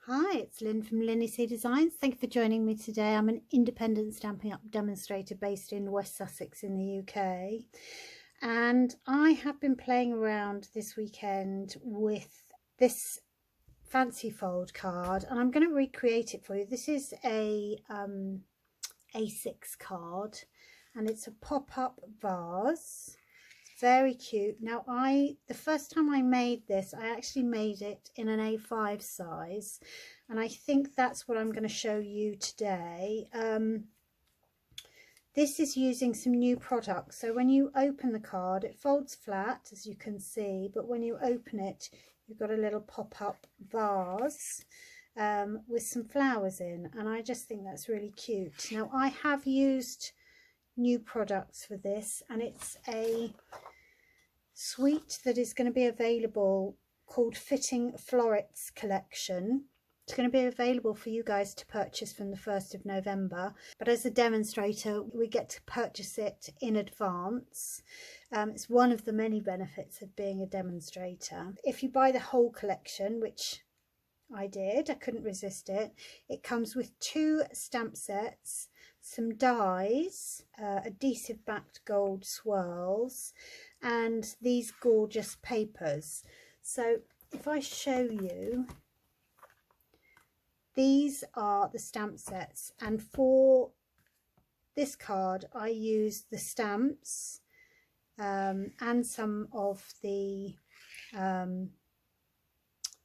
Hi, it's Lynn from LynnieCDesigns. Thank you for joining me today. I'm an independent Stampin' Up demonstrator based in West Sussex in the UK. And I have been playing around this weekend with this fancy fold card, and I'm going to recreate it for you. This is a A6 card, and it's a pop-up vase. Very cute. Now the first time I made this, I actually made it in an A5 size, and I think that's what I'm going to show you today. This is using some new products. So when you open the card, it folds flat, as you can see, but when you open it, you've got a little pop-up vase with some flowers in, and I just think that's really cute. Now I have used new products for this, and it's a suite that is going to be available called Fitting Florets collection. It's going to be available for you guys to purchase from the 1st of November, but as a demonstrator we get to purchase it in advance. It's one of the many benefits of being a demonstrator. If you buy the whole collection, which I did, I couldn't resist it, it comes with 2 stamp sets, some dies, adhesive backed gold swirls, and these gorgeous papers. So if I show you, these are the stamp sets, and for this card I used the stamps and some of the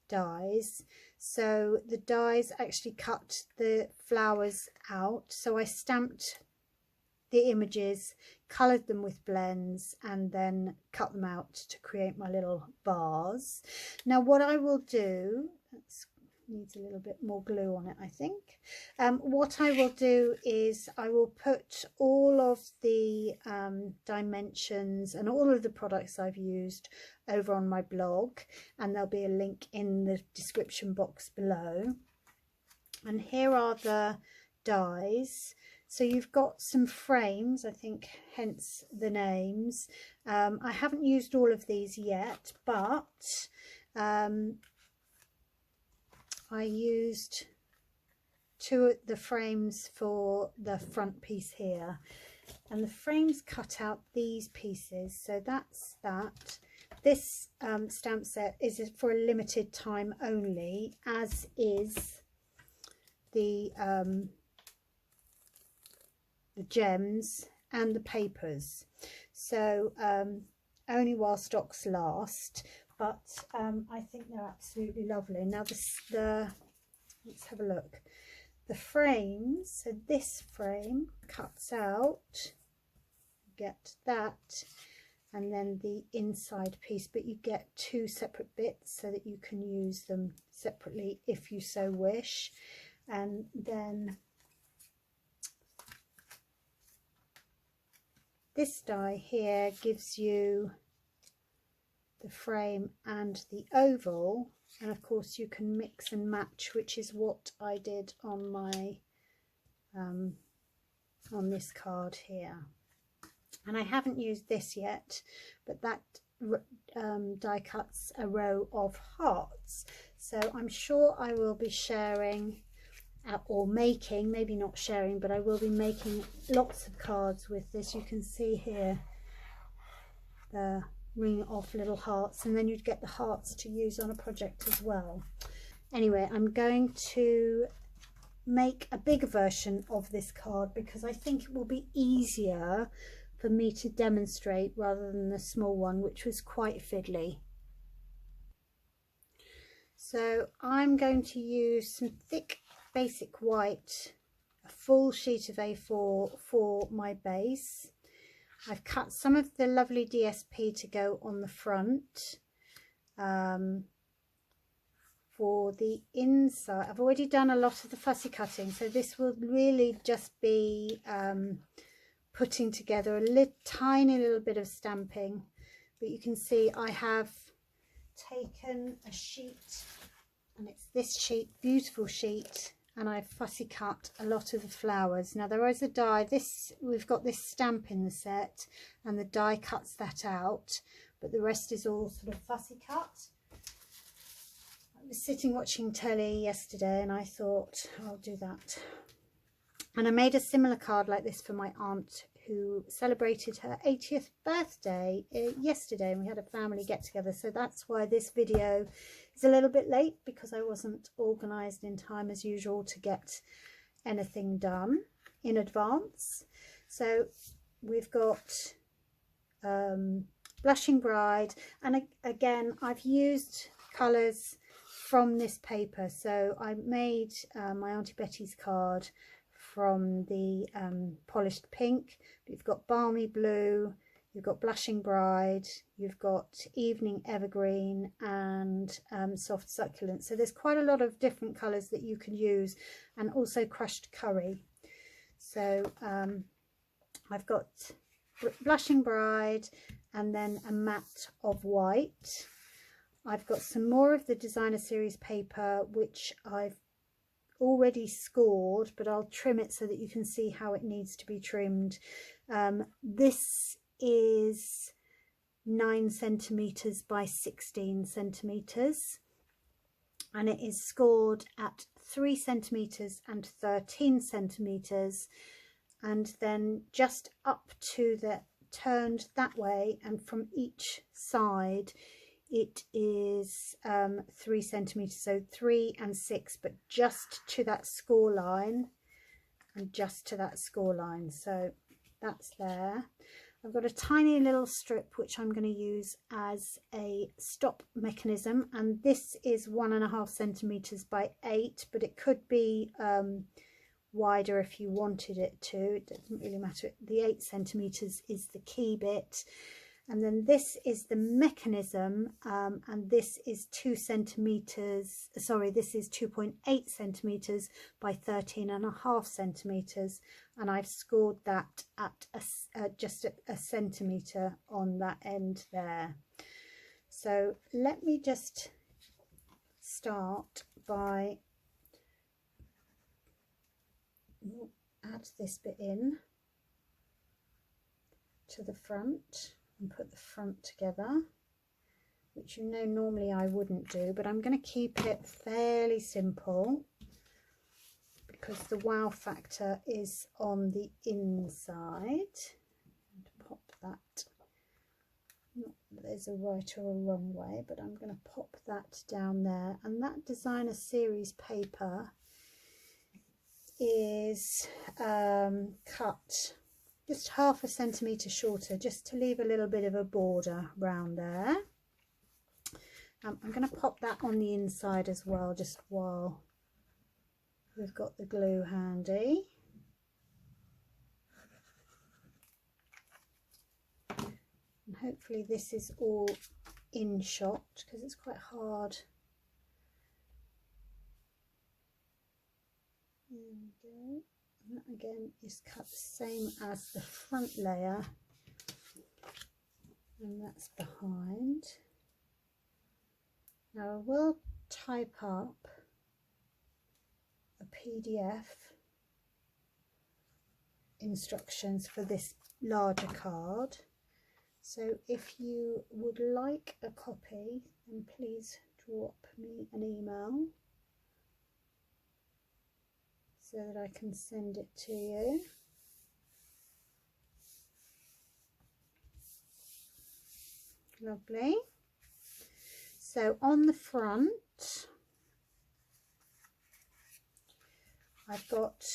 dies. So the dies actually cut the flowers out, so I stamped the images, coloured them with blends, and then cut them out to create my little vase. Now what I will do, needs a little bit more glue on it, I think. What I will do is I will put all of the dimensions and all of the products I've used over on my blog, and there'll be a link in the description box below. And here are the dies. So you've got some frames, I think, hence the names. I haven't used all of these yet, but I used 2 of the frames for the front piece here, and the frames cut out these pieces. So that's that. This stamp set is for a limited time only, as is the gems and the papers. So only while stocks last. But I think they're absolutely lovely. Now let's have a look. The frames, so this frame cuts out, get that, and then the inside piece, but you get 2 separate bits so that you can use them separately if you so wish. And then this die here gives you the frame and the oval, and of course you can mix and match, which is what I did on my on this card here. And I haven't used this yet, but that die cuts a row of hearts, so I'm sure I will be sharing or making, maybe not sharing, but I will be making lots of cards with this. You can see here the ring off little hearts, and then you'd get the hearts to use on a project as well. Anyway, I'm going to make a bigger version of this card because I think it will be easier for me to demonstrate rather than the small one, which was quite fiddly. So I'm going to use some thick basic white, a full sheet of A4 for my base. I've cut some of the lovely DSP to go on the front. For the inside, I've already done a lot of the fussy cutting, so this will really just be putting together a tiny little bit of stamping. But you can see I have taken a sheet, and it's this sheet, beautiful sheet, and I've fussy cut a lot of the flowers. Now there is a die, we've got this stamp in the set, and the die cuts that out, but the rest is all sort of fussy cut. was sitting watching telly yesterday and I thought I'll do that, and I made a similar card like this for my aunt who celebrated her 80th birthday yesterday, and we had a family get together. So that's why this video is a little bit late, because I wasn't organised in time as usual to get anything done in advance. So we've got Blushing Bride, and again I've used colours from this paper. So I made my Auntie Betty's card from the polished pink. You've got Balmy Blue, you've got Blushing Bride, you've got Evening Evergreen, and Soft Succulent. So there's quite a lot of different colours that you can use, and also Crushed Curry. So I've got Blushing Bride and then a matte of white. I've got some more of the Designer Series paper, which I've already scored, but I'll trim it so that you can see how it needs to be trimmed. This is 9 centimeters by 16 centimeters, and it is scored at 3 centimeters and 13 centimeters, and then just up to the turned that way, and from each side it is 3 centimeters, so 3 and 6, but just to that score line, and just to that score line. So that's there. I've got a tiny little strip which I'm going to use as a stop mechanism, and this is 1.5 centimeters by 8, but it could be wider if you wanted it to. It doesn't really matter. The 8 centimeters is the key bit. And then this is the mechanism, and this is 2 centimeters, sorry, this is 2.8 centimeters by 13.5 centimeters, and I've scored that at just a centimeter on that end there. So let me just start by add this bit in to the front and put the front together, which you know normally I wouldn't do, but I'm going to keep it fairly simple because the wow factor is on the inside. And pop that, not that there's a right or a wrong way, but I'm going to pop that down there. And that Designer Series paper is cut just 0.5 centimeter shorter, just to leave a little bit of a border round there. I'm going to pop that on the inside as well, just while we've got the glue handy. And hopefully this is all in shot, because it's quite hard. There we go. And that again is cut the same as the front layer, and that's behind. Now I will type up a PDF instructions for this larger card, so if you would like a copy, then please drop me an email so that I can send it to you. Lovely. So on the front, I've got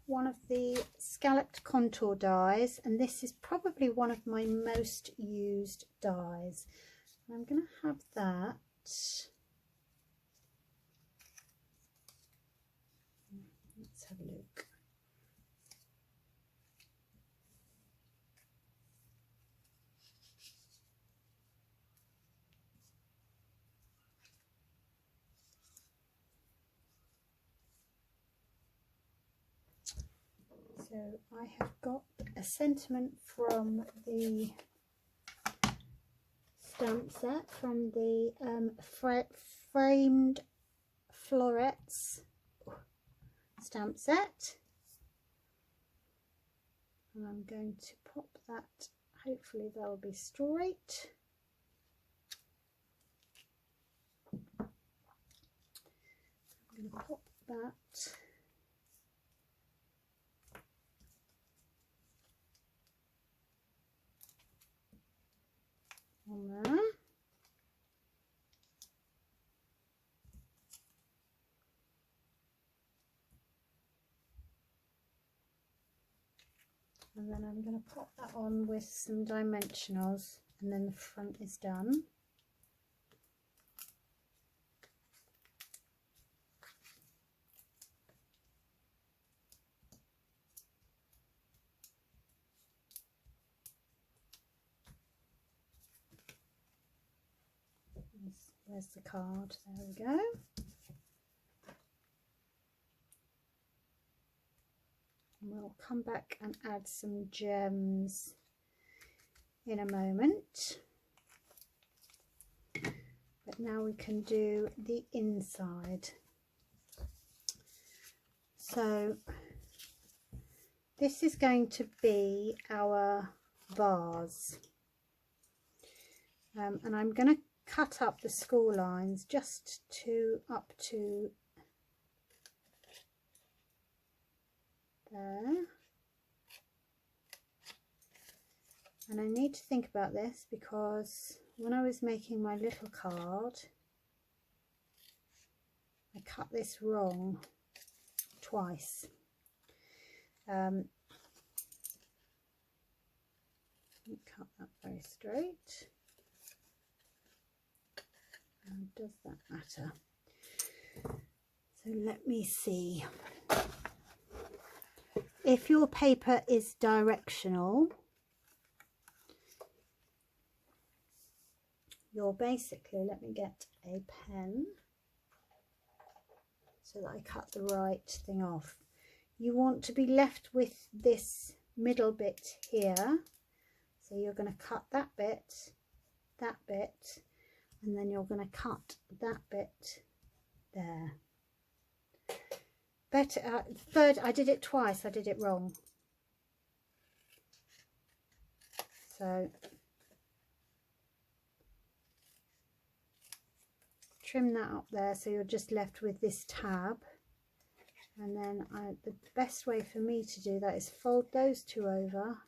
one of the scalloped contour dies, and this is probably one of my most used dies. I'm going to have that. Let's have a look. So I have got a sentiment from the stamp set, from the Framed Florets stamp set, and I'm going to pop that, hopefully that'll be straight. I'm going to pop that on there. And then I'm going to pop that on with some dimensionals, and then the front is done. There's the card, there we go. And we'll come back and add some gems in a moment. But now we can do the inside. So this is going to be our vase. And I'm going to cut up the school lines just up to there, and I need to think about this because when I was making my little card I cut this wrong twice. Cut that very straight. Does that matter? So let me see. If your paper is directional, you're basically, let me get a pen so that I cut the right thing off. You want to be left with this middle bit here. So you're going to cut that bit, and then you're going to cut that bit there. Better, third, I did it twice, I did it wrong. So trim that up there so you're just left with this tab. And then the best way for me to do that is fold those two over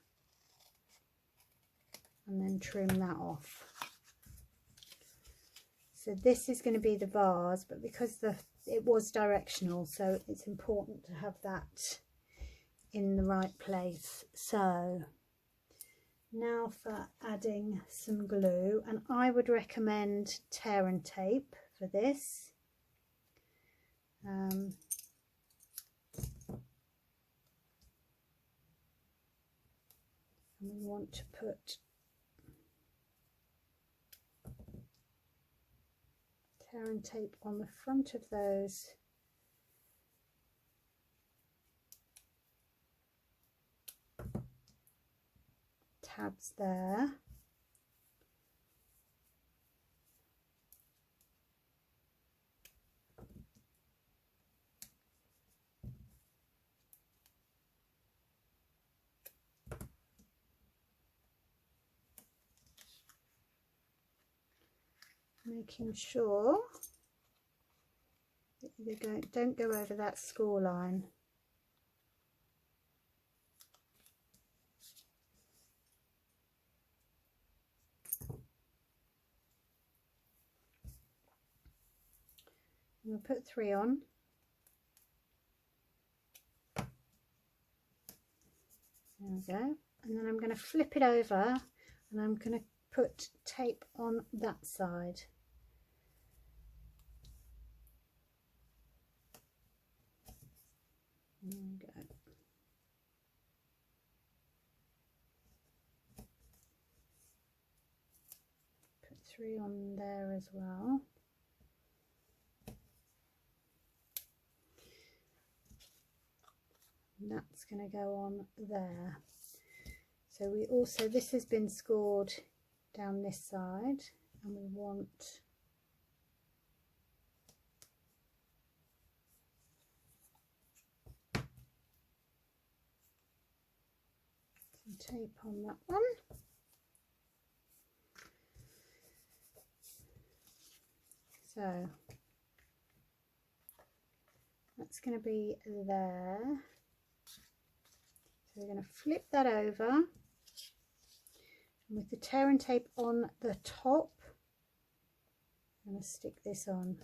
and then trim that off. So this is going to be the vase, but because it was directional, so it's important to have that in the right place. So now for adding some glue, and I would recommend tear and tape for this. And we want to put tear and tape on the front of those tabs there. Making sure that you don't go over that score line. We'll put 3 on. There we go. And then I'm going to flip it over and I'm going to put tape on that side. There we go. Put 3 on there as well. And that's going to go on there. So we also, this has been scored down this side, and we want some tape on that one. So That's going to be there. So we're going to flip that over, and with the tear and tape on the top, I'm going to stick this on.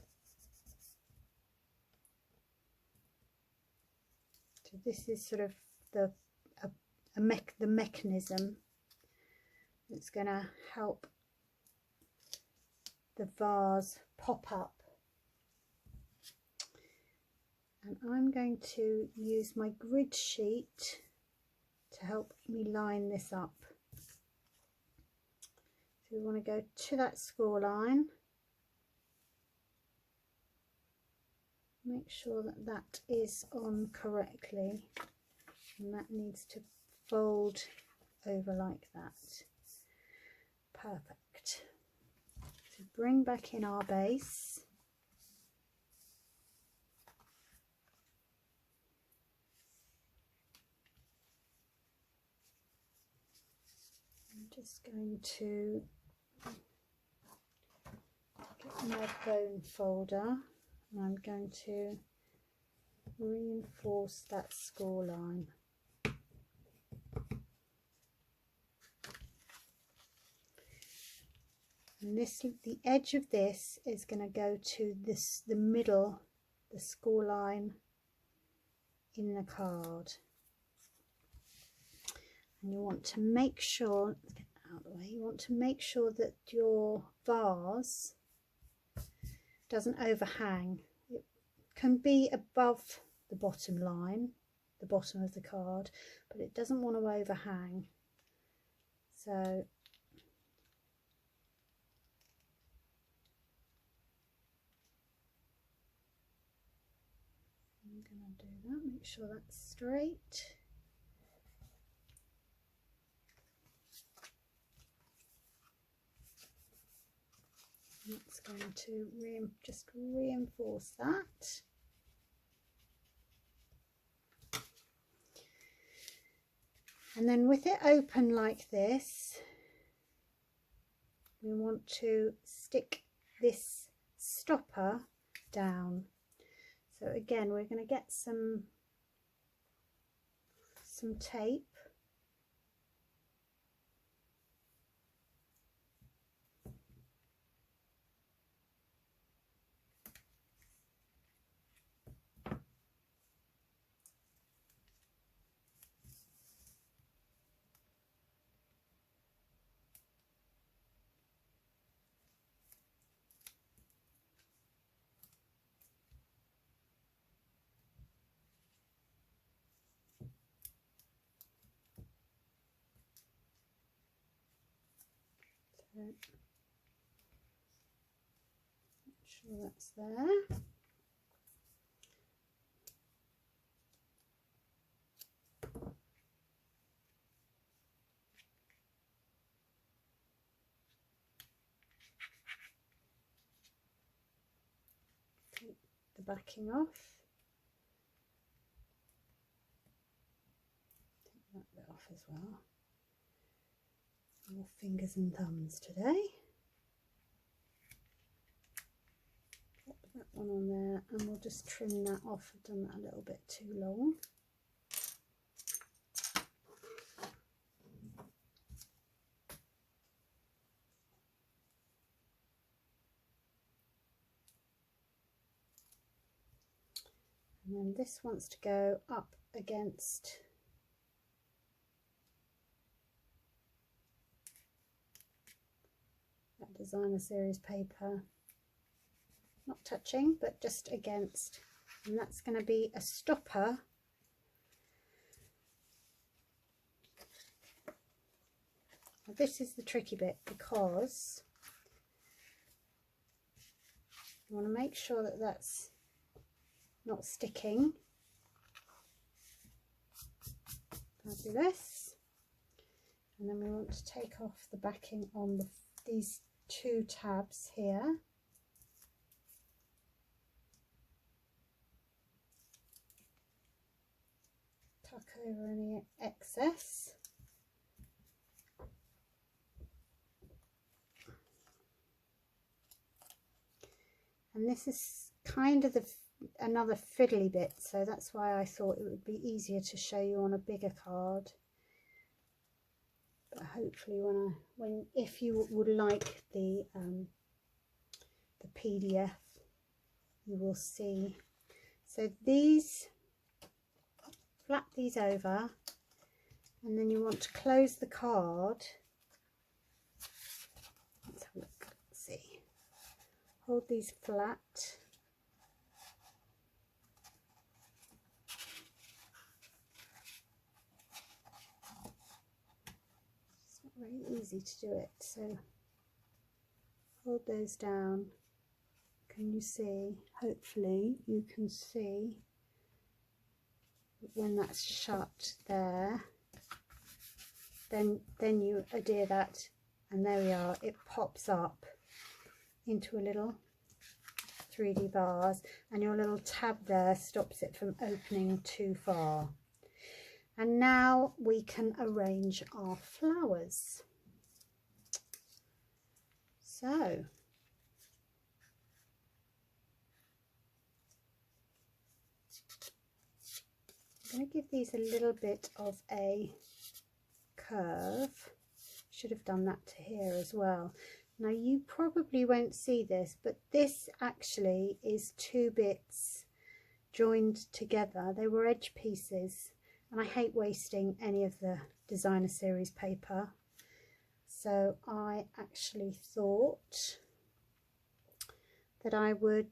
So this is sort of the mechanism that's going to help the vase pop up. And I'm going to use my grid sheet to help me line this up. So we want to go to that score line, make sure that that is on correctly, and that needs to fold over like that. Perfect. So bring back in our base. I'm just going to get my bone folder, and I'm going to reinforce that score line. And this, the edge of this is going to go to this, the middle, the score line in the card. And you want to make sure, let's get that out of the way, you want to make sure that your vase doesn't overhang. It can be above the bottom line, the bottom of the card, but it doesn't want to overhang. So I'm going to do that, make sure that's straight. That's going to just reinforce that. And then with it open like this, we want to stick this stopper down. So again, we're going to get some tape. Make sure that's there. Take the backing off. Take that bit off as well. More fingers and thumbs today. Pop that one on there, and we'll just trim that off. I've done that a little bit too long. And then this wants to go up against that designer series paper, not touching but just against, and that's going to be a stopper. Now, this is the tricky bit, because you want to make sure that that's not sticking. Fabulous. And then we want to take off the backing on these two tabs here. Tuck over any excess. And this is kind of another fiddly bit, so that's why I thought it would be easier to show you on a bigger card. But hopefully if you would like the PDF, you will see. So these, flap these over, and then you want to close the card. Let's have a look. Let's see. Hold these flat. It's not very easy to do it, so hold those down. Can you see? Hopefully you can see when that's shut there. Then you adhere that, and there we are. It pops up into a little 3D vase, and your little tab there stops it from opening too far. And now we can arrange our flowers. So I'm going to give these a little bit of a curve. Should have done that to here as well. Now you probably won't see this, but this actually is 2 bits joined together. They were edge pieces, and I hate wasting any of the designer series paper, so I actually thought that I would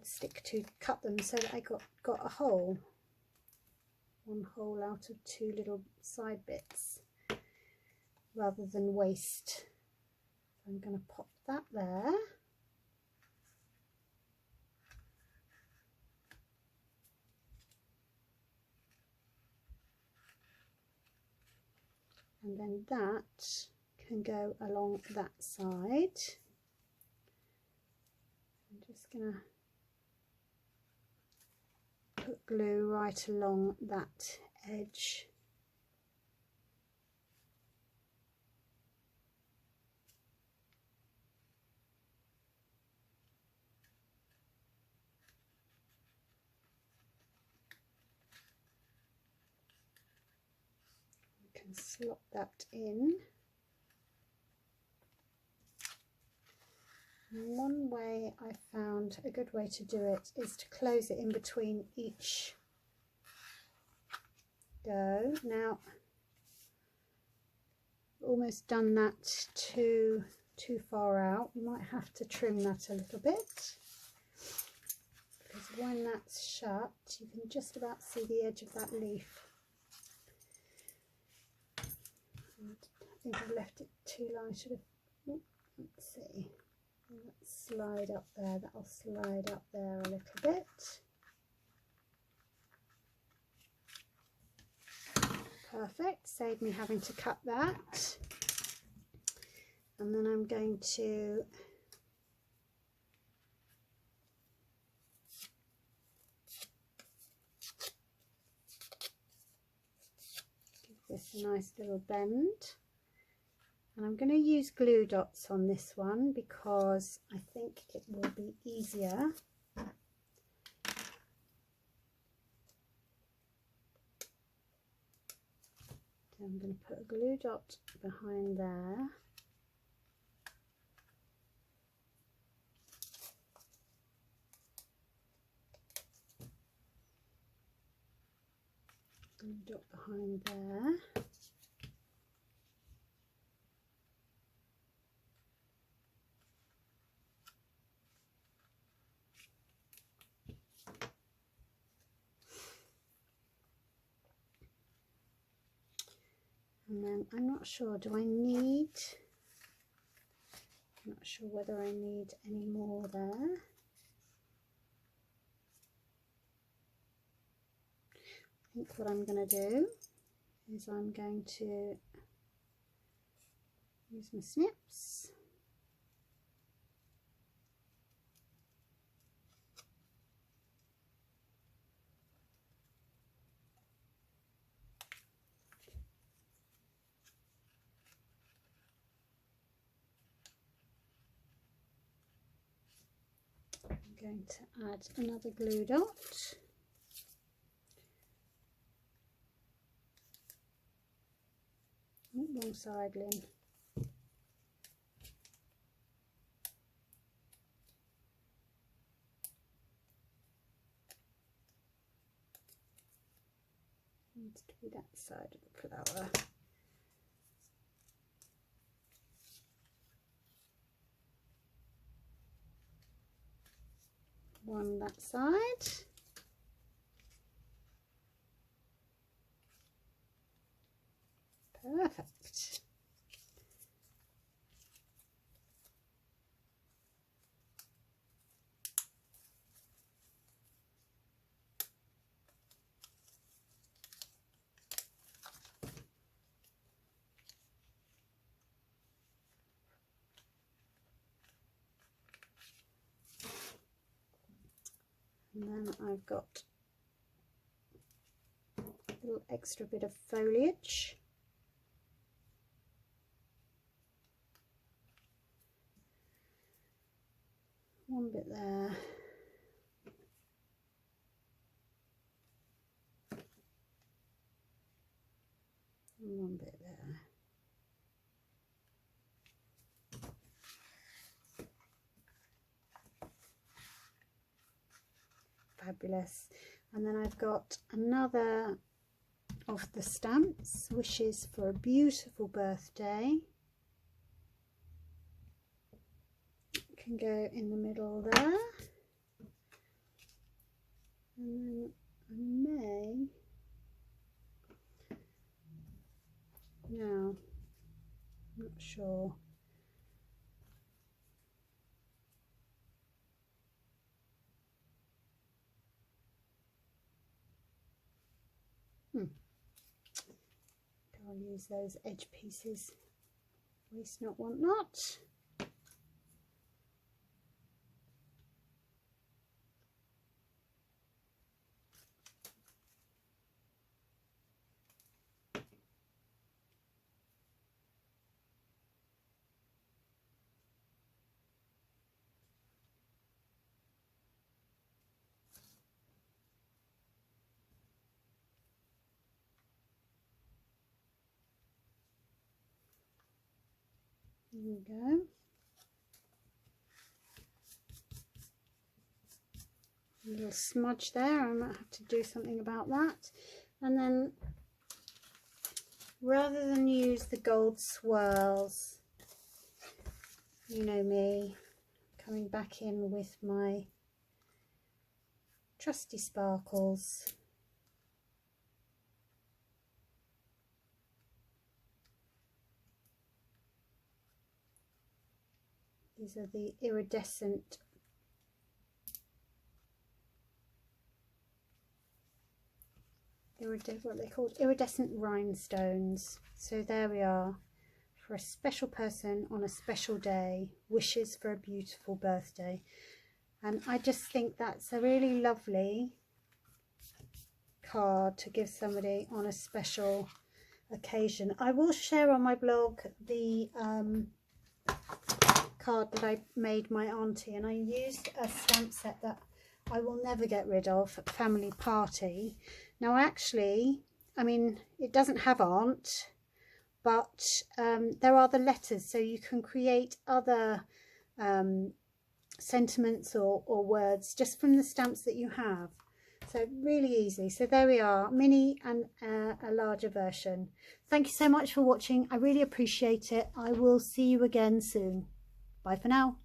stick to cut them so that I got a hole, 1 hole out of 2 little side bits, rather than waste. So I'm going to pop that there. And then that can go along that side. I'm just going to put glue right along that edge. You can slot that in. One way I found a good way to do it is to close it in between each go. Now, almost done that too far out. You might have to trim that a little bit, because when that's shut, you can just about see the edge of that leaf. And I think I've left it too long. I should have. Let's see. Let's slide up there. That'll slide up there a little bit. Perfect. Save me having to cut that. And then I'm going to give this a nice little bend. And I'm going to use glue dots on this one because I think it will be easier. So I'm going to put a glue dot behind there. Glue dot behind there. And then I'm not sure, I'm not sure whether I need any more there. I think what I'm going to do is I'm going to use my snips. I'm going to add another glue dot. Oh, wrong side, Lynn. Needs to be that side of the flower. One that side. Perfect. And then I've got a little extra bit of foliage. One bit there. And one bit there. Fabulous. And then I've got another of the stamps, Wishes for a Beautiful Birthday. Can go in the middle there, and then I may, no, not sure. I'll use those edge pieces. Waste not, want not. There we go. A little smudge there, I might have to do something about that. And then rather than use the gold swirls, you know me, coming back in with my trusty sparkles. These are the iridescent what they're called, iridescent rhinestones. So there we are, for a special person on a special day, wishes for a beautiful birthday. And I just think that's a really lovely card to give somebody on a special occasion. I will share on my blog the card that I made my auntie, and I used a stamp set that I will never get rid of, Family Party. Now actually, I mean, it doesn't have aunt, but there are the letters, so you can create other sentiments or words just from the stamps that you have. So really easy. So there we are, mini and a larger version. Thank you so much for watching. I really appreciate it. I will see you again soon. Bye for now.